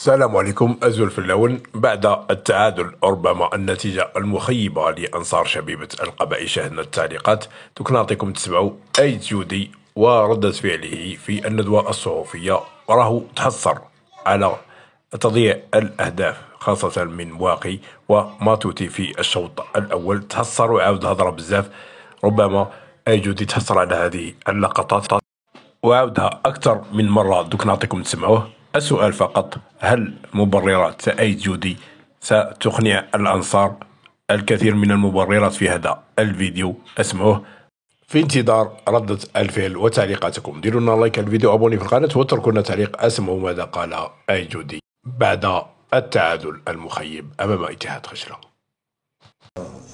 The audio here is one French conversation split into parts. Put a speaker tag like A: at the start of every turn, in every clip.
A: السلام عليكم أزول في اللون. بعد التعادل ربما النتيجة المخيبة لأنصار شبيبة القبائل، شاهدنا التعليقات. دوك نعطيكم تسمعوا أي جودي وردة فعله في الندوة الصحفية. راه تحسر على تضييع الأهداف خاصة من واقي وماتوتي في الشوط الأول. تحسر وعاود هضر بزاف. ربما أي جودي تحسر على هذه اللقطات وعاودها أكثر من مرة. دوك نعطيكم تسمعوه. السؤال فقط: هل مبررات سعيد جودي ستقنع الأنصار؟ الكثير من المبررات في هذا الفيديو، اسمعوه في انتظار ردة الفعل وتعليقاتكم. ديروا لنا لايك الفيديو، ابوني في القناة، واتركوا لنا تعليق. اسمعوا ماذا قال أي جودي بعد التعادل المخيب أمام اتحاد خشرة.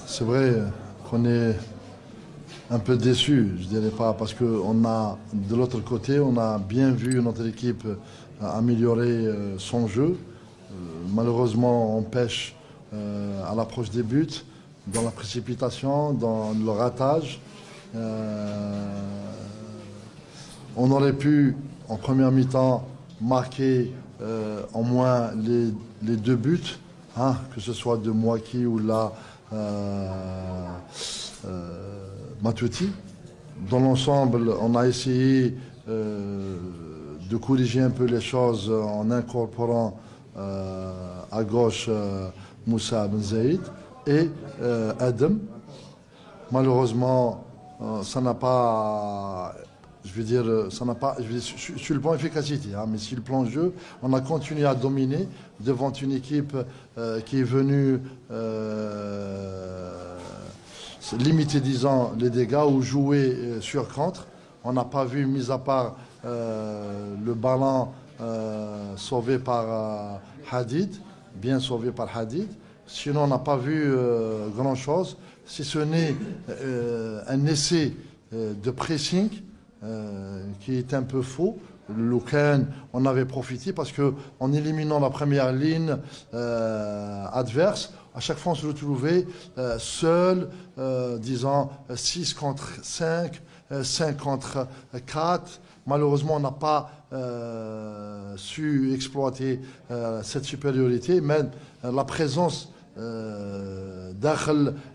B: C'est vrai qu'on est un peu déçu, je dirais pas, parce que on a de l'autre côté, on a bien vu notre équipe améliorer son jeu. Malheureusement, on pêche à l'approche des buts, dans la précipitation, dans le ratage. On aurait pu, en première mi-temps, marquer au moins les deux buts, hein, que ce soit de Mouaki ou là Matuidi. Dans l'ensemble, on a essayé de corriger un peu les choses en incorporant à gauche Moussa Ben Zaïd et Adam. Malheureusement, ça n'a pas, je veux dire, ça n'a pas, sur le plan efficacité, hein, mais sur le plan jeu, on a continué à dominer devant une équipe qui est venue limiter, disons, les dégâts ou jouer sur contre. On n'a pas vu, mis à part le ballon sauvé par Hadid, bien sauvé par Hadid. Sinon, on n'a pas vu grand-chose, si ce n'est un essai de pressing qui est un peu faux. Lequel on avait profité parce qu'en éliminant la première ligne adverse, à chaque fois on se retrouvait seul, disons 6 contre 5, 5 contre 4. Malheureusement, on n'a pas su exploiter cette supériorité, même la présence dans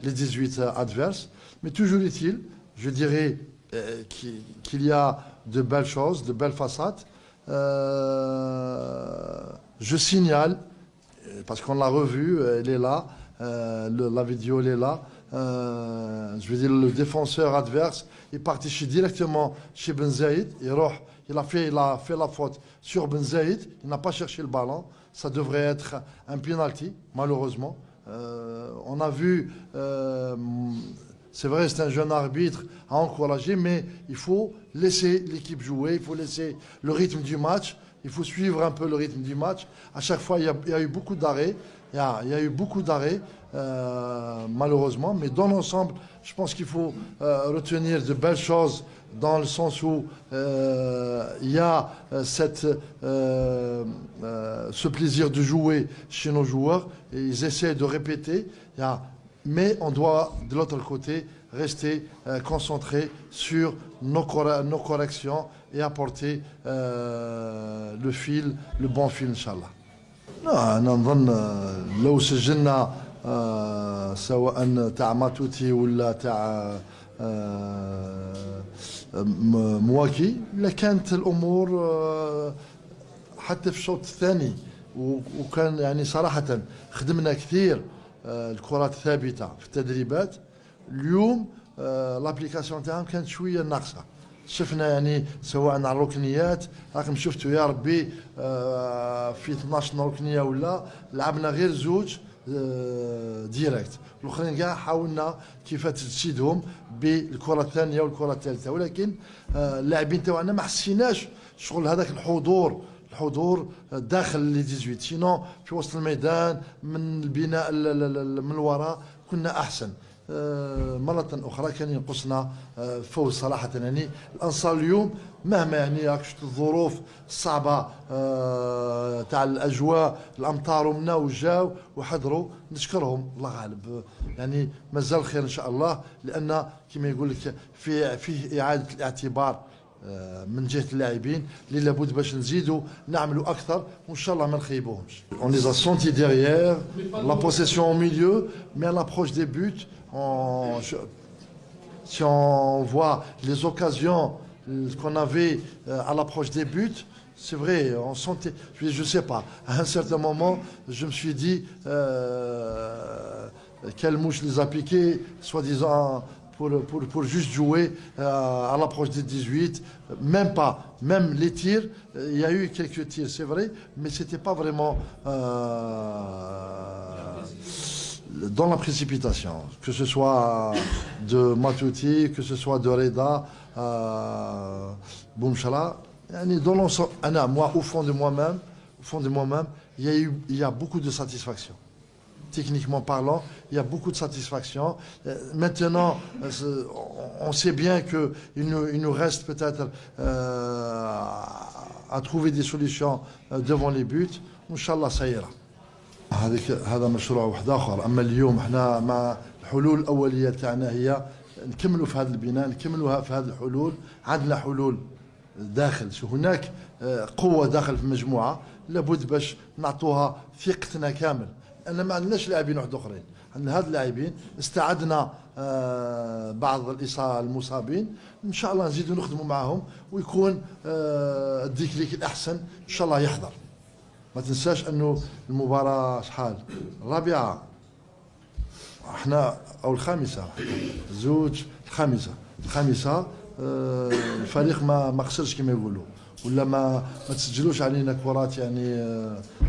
B: les 18 adverses. Mais toujours est-il, je dirais qu'il y a de belles choses, de belles façades. Je signale, parce qu'on l'a revu, elle est là, la vidéo elle est là. Je veux dire, le défenseur adverse est parti directement chez Ben Zaïd. Il a fait la faute sur Ben Zaïd. Il n'a pas cherché le ballon. Ça devrait être un penalty, malheureusement. On a vu, c'est vrai, c'est un jeune arbitre à encourager, mais il faut laisser l'équipe jouer, il faut laisser le rythme du match, il faut suivre un peu le rythme du match. À chaque fois, il y a eu beaucoup d'arrêts, il y a eu beaucoup d'arrêts, malheureusement, mais dans l'ensemble, je pense qu'il faut retenir de belles choses, dans le sens où il y a ce plaisir de jouer chez nos joueurs, et ils essaient de répéter. Mais on doit, de l'autre côté, rester concentré sur nos corrections et apporter le bon fil, Inch'Allah. أنا نظن لو سجلنا سواء تاع ماتوتي ولا تاع مواكي لكانت الأمور حتى في الشوط الثاني، وكان يعني صراحة خدمنا كثير الكرات الثابتة في التدريبات. اليوم لابليكاسيون تاعهم كانت شوية ناقصة. شفنا يعني سواء على الركنيات، راكم شفتوا يا ربي في 12 ركنية ولا لعبنا غير زوج ديريكت، الاخرين كاع حاولنا كيف تسيدهم بالكره الثانيه والكره الثالثه، ولكن اللاعبين تاعنا ما حسيناش شغل هذاك الحضور داخل لي 18. سينو في وسط الميدان من البناء من الوراء كنا احسن. مرة أخرى كان ينقصنا فوز صراحة. يعني الأنصار اليوم مهما يعني راك شفت الظروف الصعبة تاع الأجواء، الأمطار ومنا وجاو وحضروا، نشكرهم الله غالب. يعني مازال خير إن شاء الله، لأن كما يقول لك فيه إعادة الاعتبار من جهه اللاعبين اللي لابد باش نزيدوا نعملوا اكثر وان شاء الله ما نخيبوهمش. On les a sentis derrière, la possession au milieu, mais à l'approche des buts, si on voit les occasions qu'on avait à l'approche des buts, c'est vrai, on sentait, je sais pas, à un certain moment, je me suis dit quelle mouche les a piqués, soi-disant pour juste jouer à l'approche des 18, même pas, même les tirs, il y a eu quelques tirs, c'est vrai, mais c'était pas vraiment dans la précipitation, que ce soit de Matouti, que ce soit de Reda, Boumchala. Dans l'ensemble, moi, au fond de moi-même, il y a beaucoup de satisfaction. Techniquement parlant, il y a beaucoup de satisfaction. Maintenant, on sait bien qu'il nous reste peut-être à trouver des solutions devant les buts. Inch'Allah, ça ira. هذا مشروع واحد آخر. أما اليوم احنا مع الحلول الأولية تاعنا هي نكملوا في هذا البناء، نكملوها في هذه الحلول. عندنا حلول داخل، هناك قوة داخل في المجموعة لابد باش نعطوها ثقتنا كامل. أنا ما عندناش لاعبين واحد آخرين، عندنا هاد اللاعبين، استعدنا بعض المصابين، إن شاء الله نزيدوا نخدموا معهم ويكون الديكليك الأحسن إن شاء الله يحضر. ما تنساش أنه المباراة شحال؟ الرابعة احنا أو الخامسة، زوج الخامسة الفريق ما خسرش كما يقولوا، ولا ما تسجلوش علينا كرات يعني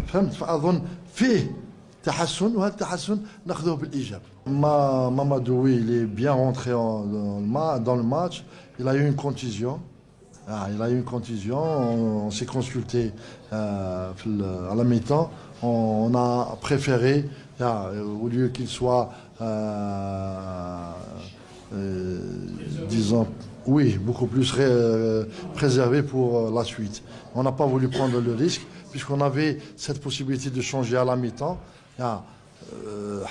B: فهمت. فأظن فيه تحسن، وهذا التحسن ناخذوه بالايجاب. Mamadou, il est bien rentré dans le match. Il a eu une contusion. On s'est consulté à la mi-temps. On a préféré, au lieu qu'il soit, disons, oui, beaucoup plus préservé pour la suite. On n'a pas voulu prendre le risque, puisqu'on avait cette possibilité de changer à la mi-temps.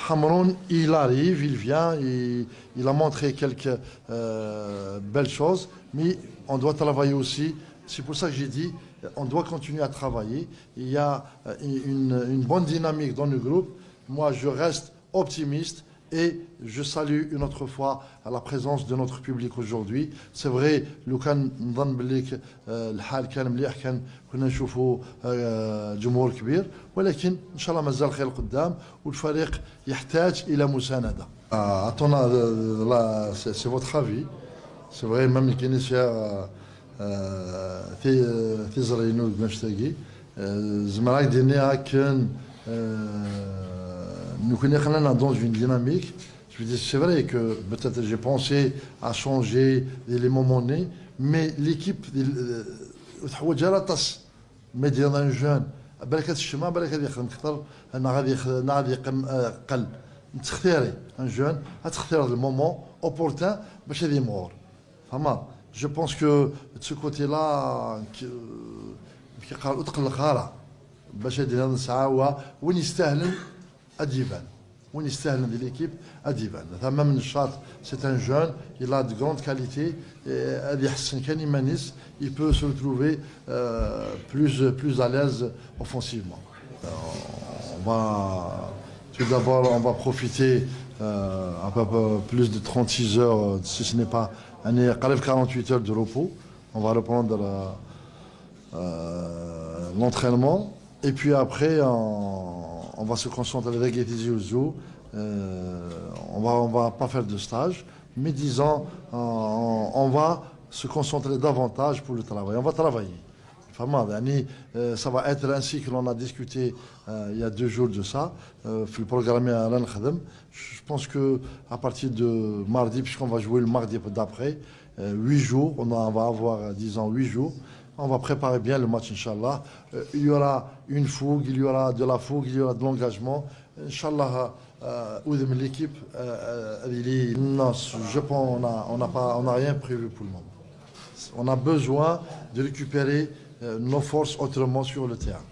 B: Hamron, il arrive, il vient, il a montré quelques belles choses, mais on doit travailler aussi. C'est pour ça que j'ai dit, on doit continuer à travailler. Il y a une bonne dynamique dans le groupe. Moi, je reste optimiste et je salue une autre fois la présence de notre public aujourd'hui. C'est vrai, لو كان نظن باللي الحال كان مليح كنا نشوفوا جمهور كبير، ولكن ان شاء الله مازال خير قدام والفريق يحتاج الى مساندة. Attends, c'est votre avis. C'est vrai, même اللي كاين تيزرينو بنشتاقي زمراك دينيها كان nous connaissons dans une dynamique. Je veux dire, c'est vrai que peut-être j'ai pensé à changer les moments, mais l'équipe, mais il y a un jeune, un jeune, le moment opportun, je pense que de ce côté-là, Adivan. وين يستاهل de l'équipe Adivan. Tamam Nchat, c'est un jeune, il a de grandes qualités. Il peut se retrouver plus à l'aise offensivement. Tout d'abord, on va profiter un peu plus de 36 heures, si ce n'est pas 48 heures de repos. On va reprendre l'entraînement. Et puis après, on va se concentrer avec les Zizou. On va pas faire de stage, mais disons, on va se concentrer davantage pour le travail. On va travailler. Ça va être ainsi que l'on a discuté il y a 2 jours de ça. Le programme je pense que à partir de mardi, puisqu'on va jouer le mardi d'après, 8 jours, on va avoir, disons, 8 jours. On va préparer bien le match, Inch'Allah. Il y aura une fougue, il y aura de la fougue, il y aura de l'engagement. Inch'Allah, l'équipe, non, je pense on n'a rien prévu pour le moment. On a besoin de récupérer nos forces autrement sur le terrain.